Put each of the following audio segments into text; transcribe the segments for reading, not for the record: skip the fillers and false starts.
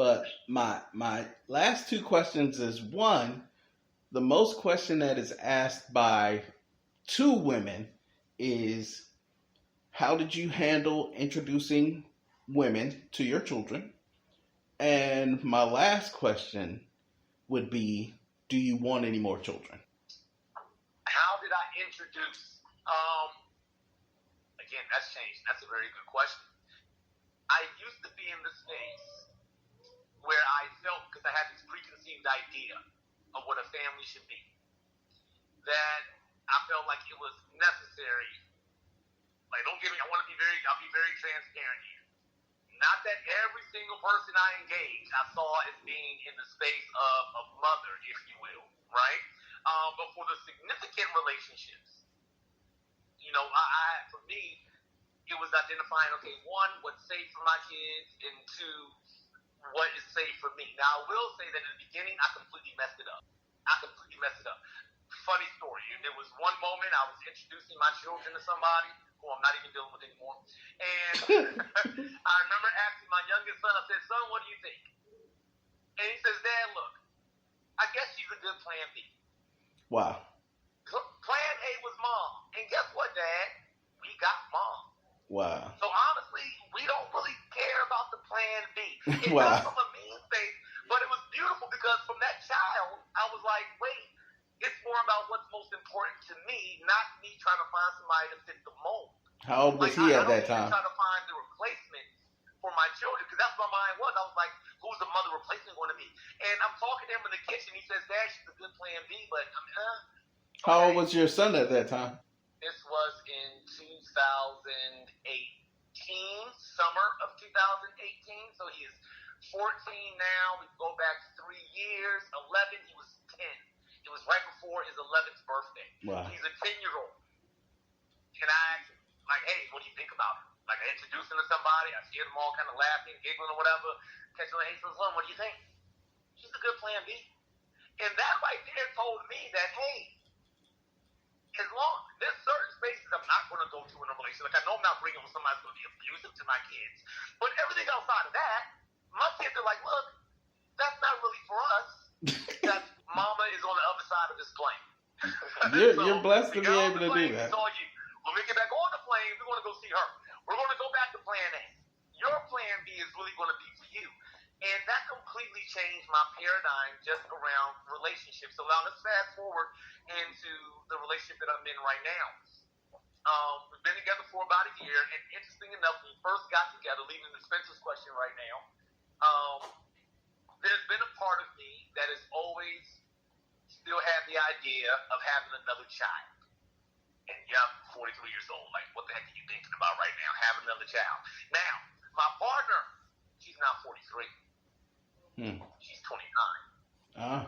But my last two questions is one, the most question that is asked by two women is how did you handle introducing women to your children? And my last question would be, do you want any more children? How did I introduce? Again, that's changed. That's a very good question. I used to be in the space where I felt, because I had this preconceived idea of what a family should be, that I felt like it was necessary. Like, don't get me, I'll be very transparent here. Not that every single person I engaged, I saw as being in the space of a mother, if you will, right? But for the significant relationships, for me, it was identifying, okay, one, what's safe for my kids, and two, what is safe for me. Now, I will say that in the beginning, I completely messed it up. Funny story. There was one moment I was introducing my children to somebody who I'm not even dealing with anymore. And I remember asking my youngest son, I said, son, what do you think? And he says, Dad, look, I guess she's a good plan B. Wow. Plan A was mom. And guess what, Dad? We got mom. Wow. So honestly, we don't really care about the plan B. It wow. was from a mean space, but it was beautiful because from that child, I was like, wait, it's more about what's most important to me, not me trying to find somebody to fit the mold. How old was he at that time? I don't try to find the replacement for my children, because that's what my mind was. I was like, who's the mother replacement going to be? And I'm talking to him in the kitchen. He says, Dad, she's a good plan B, but okay. How old was your son at that time? This was in 2018, summer of 2018. So he is 14 now. We go back 3 years. 11, he was 10. It was right before his 11th birthday. Wow. He's a 10-year-old. And I asked him, like, hey, what do you think about her? Like, I introduced him to somebody. I see them all kind of laughing, giggling or whatever. Catch him, hey, son, what do you think? She's a good plan B. And that right there told me that, hey, as long there's certain spaces I'm not going to go to in a relationship. Like, I know I'm not bringing somebody who's going to be abusive to my kids. But everything outside of that, my kids are like, look, that's not really for us. That mama is on the other side of this plane. You're blessed to be able to do that. It's all you. When we get back on the plane, we're going to go see her. We're going to go back to plan A. Your plan B is really going to be for you. And that completely changed my paradigm just around relationships. So now let's fast forward into the relationship that I'm in right now. We've been together for about a year, and interesting enough, when we first got together, leaving the Spencer's question right now, there's been a part of me that has always still had the idea of having another child. And yeah, I'm 43 years old. Like, what the heck are you thinking about right now, having another child? Now, my partner, she's now 43. She's 29.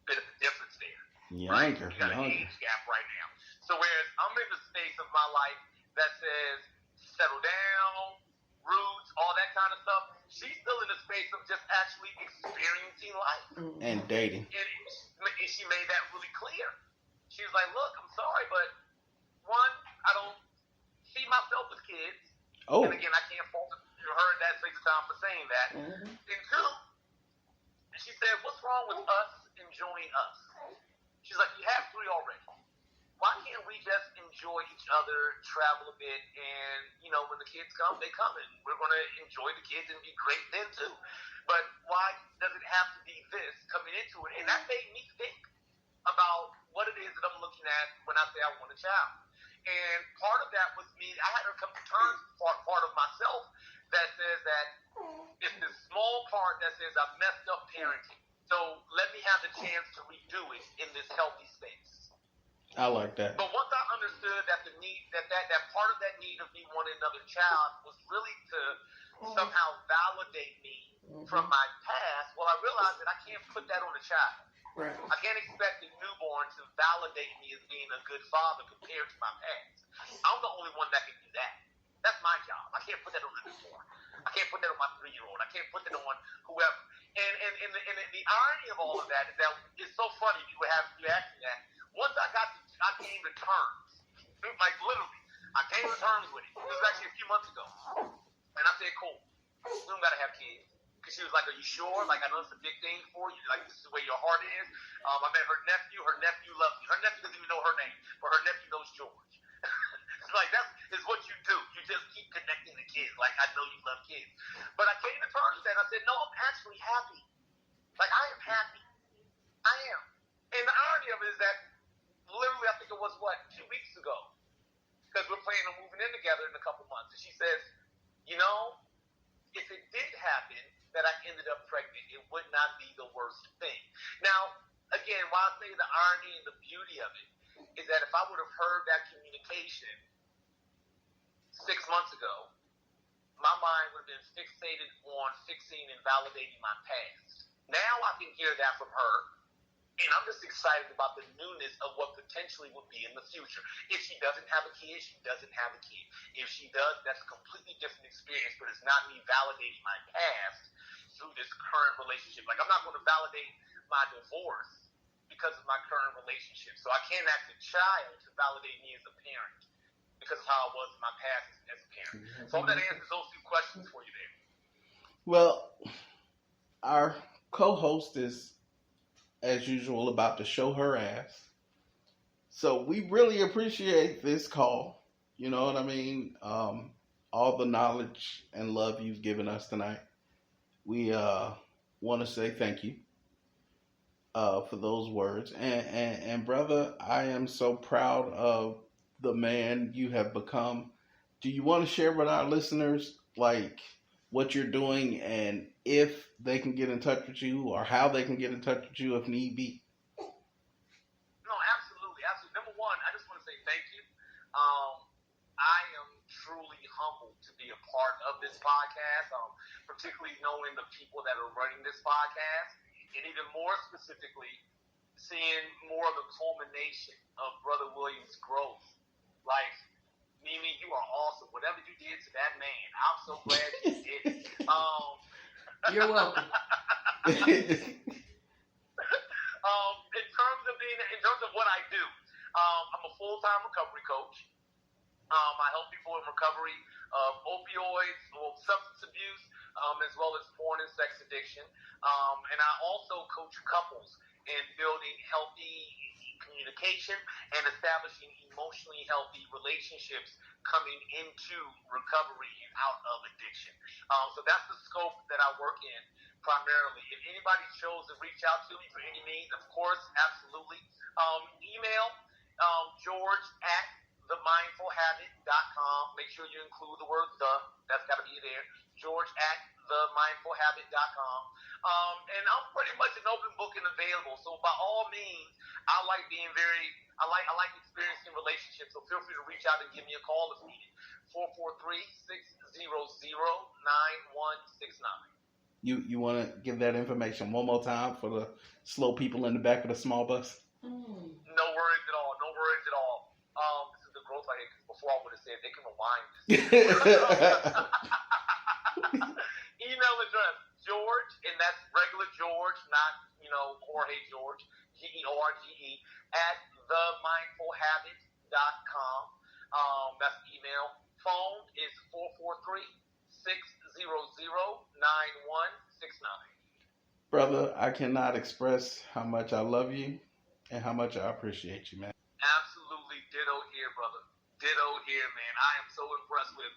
Bit of a difference there. Right? You got an age gap right now. So whereas I'm in the space of my life that says settle down, roots, all that kind of stuff, she's still in the space of just actually experiencing life. And dating. And she made that really clear. She was like, look, I'm sorry, but one, I don't see myself with kids. Oh. And again, I can't fault her in that space of time for saying that. And two, she said, what's wrong with us enjoying us? She's like, you have 3 already. Why can't we just enjoy each other, travel a bit, and, when the kids come, they come, and we're going to enjoy the kids and be great then, too. But why does it have to be this coming into it? And that made me think about what it is that I'm looking at when I say I want a child. And part of that was me, I had to come to terms with part of myself that says that it's this small part that says I messed up parenting. So let me have the chance to redo it in this healthy space. I like that. But once I understood that the need, that part of that need of me wanting another child was really to somehow validate me from my past, well, I realized that I can't put that on the child. Right. I can't expect a newborn to validate me as being a good father compared to my past. I'm the only one that can do that. That's my job. I can't put that on the newborn. I can't put that on my 3-year-old. I can't put that on whoever. And the irony of all of that is that it's so funny you ask me that. Once I came to terms, like literally, I came to terms with it. This was actually a few months ago. And I said, cool, we don't got to have kids. Because she was like, "Are you sure? Like, I know it's a big thing for you. Like, this is where your heart is." I met her nephew. Her nephew loves me. Her nephew doesn't even know her name, but her nephew knows George. It's like, is what you do. You just keep connecting the kids. Like, I know you love kids. But I came to terms with that. I said, no, I'm actually happy. Like, I am happy. I am. And the irony of it is that literally, I think it was, 2 weeks ago, because we're planning on moving in together in a couple months. And she says, you know, if it did happen that I ended up pregnant, it would not be the worst thing. Now, again, while I say the irony and the beauty of it is that if I would have heard that communication 6 months ago, my mind would have been fixated on fixing and validating my past. Now I can hear that from her, and I'm just excited about the newness of what potentially would be in the future. If she doesn't have a kid, she doesn't have a kid. If she does, that's a completely different experience, but it's not me validating my past through this current relationship. Like, I'm not going to validate my divorce because of my current relationship. So I can't ask a child to validate me as a parent because of how I was in my past as a parent. So I hope that answers those 2 questions for you there. Well, our co-host is, as usual, about to show her ass. So we really appreciate this call. You know what I mean? All the knowledge and love you've given us tonight. We want to say thank you for those words. And brother, I am so proud of the man you have become. Do you want to share with our listeners, like, what you're doing and if they can get in touch with you or how they can get in touch with you if need be? No, absolutely. Absolutely. Number one, I just want to say thank you. I am truly humbled to be a part of this podcast, particularly knowing the people that are running this podcast, and even more specifically, seeing more of the culmination of Brother Williams' growth. Like, Mimi, you are awesome. Whatever you did to that man, I'm so glad you did it. You're welcome. In terms of what I do, I'm a full-time recovery coach. I help people in recovery of opioids, substance abuse, as well as porn and sex addiction. And I also coach couples in building healthy communication and establishing emotionally healthy relationships coming into recovery and out of addiction. So that's the scope that I work in primarily. If anybody chose to reach out to me for any needs, of course, absolutely. Email George at themindfulhabit.com. Make sure you include the word "the." That's got to be there. George at themindfulhabit.com. And I'm pretty much an open book and available. So by all means, I like experiencing relationships. So feel free to reach out and give me a call if needed. 443-600-9169. You want to give that information one more time for the slow people in the back of the small bus? No worries at all. No worries at all. This is the growth I had, because before I would have said they can rewind this. Email address, George, and that's regular George, not, Jorge George, George, at themindfulhabit.com. That's the email. Phone is 443-600-9169. Brother, I cannot express how much I love you and how much I appreciate you, man. Absolutely. Ditto here, brother. Ditto here, man. I am so impressed with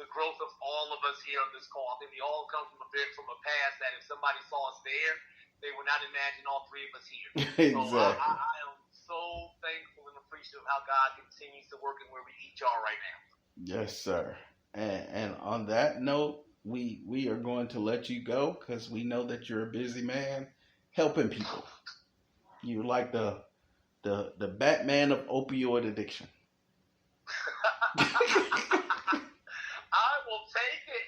the growth of all of us here on this call. I think we all come from a past that if somebody saw us there, they would not imagine all 3 of us here. Exactly. So I am so thankful and appreciative of how God continues to work and where we each are right now. Yes, sir. And on that note, we are going to let you go because we know that you're a busy man helping people. You're like the Batman of opioid addiction. I will take it.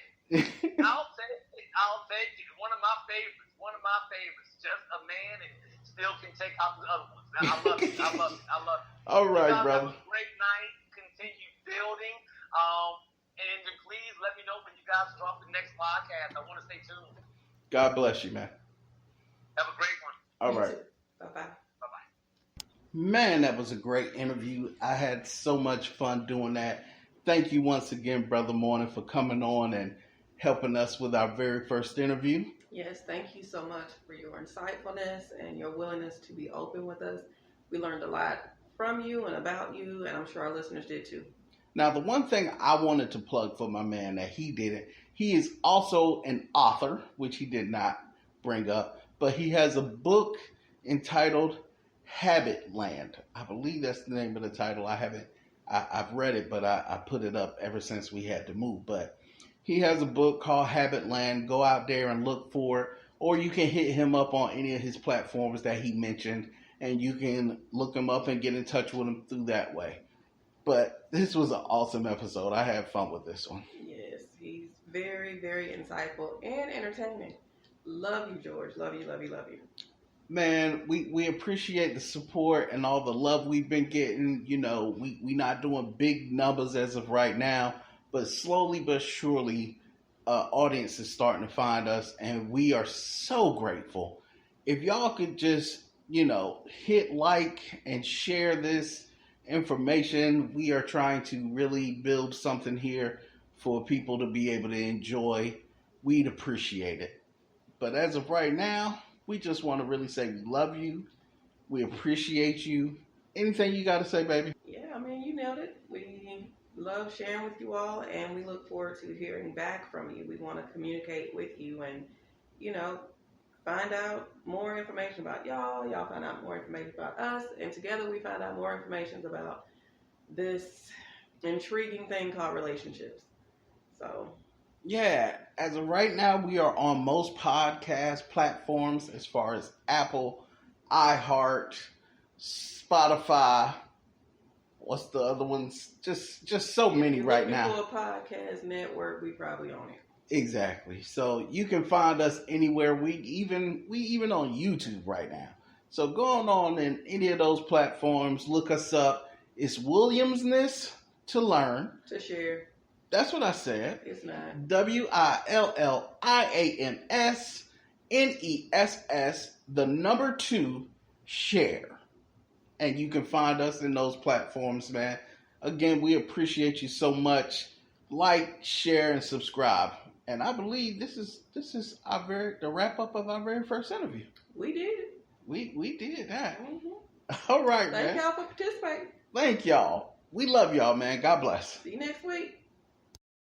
I'll take it. One of my favorites. Just a man and still can take out the other ones. I love it. All right, you guys brother. Have a great night. Continue building. And please let me know when you guys drop the next podcast. I want to stay tuned. God bless you, man. Have a great one. All right. Bye-bye. Bye-bye. Man, that was a great interview. I had so much fun doing that. Thank you once again, Brother Morning, for coming on and helping us with our very first interview. Yes, thank you so much for your insightfulness and your willingness to be open with us. We learned a lot from you and about you, and I'm sure our listeners did too. Now, the one thing I wanted to plug for my man that he didn't, he is also an author, which he did not bring up, but he has a book entitled Habit Land. I believe that's the name of the title. I've read it, but I put it up ever since we had to move. But he has a book called Habit Land. Go out there and look for it, or you can hit him up on any of his platforms that he mentioned, and you can look him up and get in touch with him through that way. But this was an awesome episode. I had fun with this one. Yes, he's very, very insightful and entertaining. Love you, George. Love you, love you, love you. Man, we appreciate the support and all the love we've been getting. You know, we not doing big numbers as of right now, but slowly but surely, audience is starting to find us, and we are so grateful. If y'all could just, hit like and share this information, we are trying to really build something here for people to be able to enjoy. We'd appreciate it. But as of right now, we just want to really say we love you. We appreciate you. Anything you got to say, baby? Yeah, I mean, you nailed it. We love sharing with you all, and we look forward to hearing back from you. We want to communicate with you and, find out more information about y'all. Y'all find out more information about us. And together we find out more information about this intriguing thing called relationships. So... yeah, as of right now, we are on most podcast platforms as far as Apple, iHeart, Spotify. What's the other ones? Just so many right now. For a podcast network, we probably own it. Exactly. So you can find us anywhere. We even on YouTube right now. So go on in any of those platforms, look us up. It's Williamsness to learn. To share. That's what I said. It's not. WILLIAMSNESS 2 share. And you can find us in those platforms, man. Again, we appreciate you so much. Like, share, and subscribe. And I believe this is the wrap up of our very first interview. We did it. We did that. Mm-hmm. All right, man. Thank y'all for participating. Thank y'all. We love y'all, man. God bless. See you next week.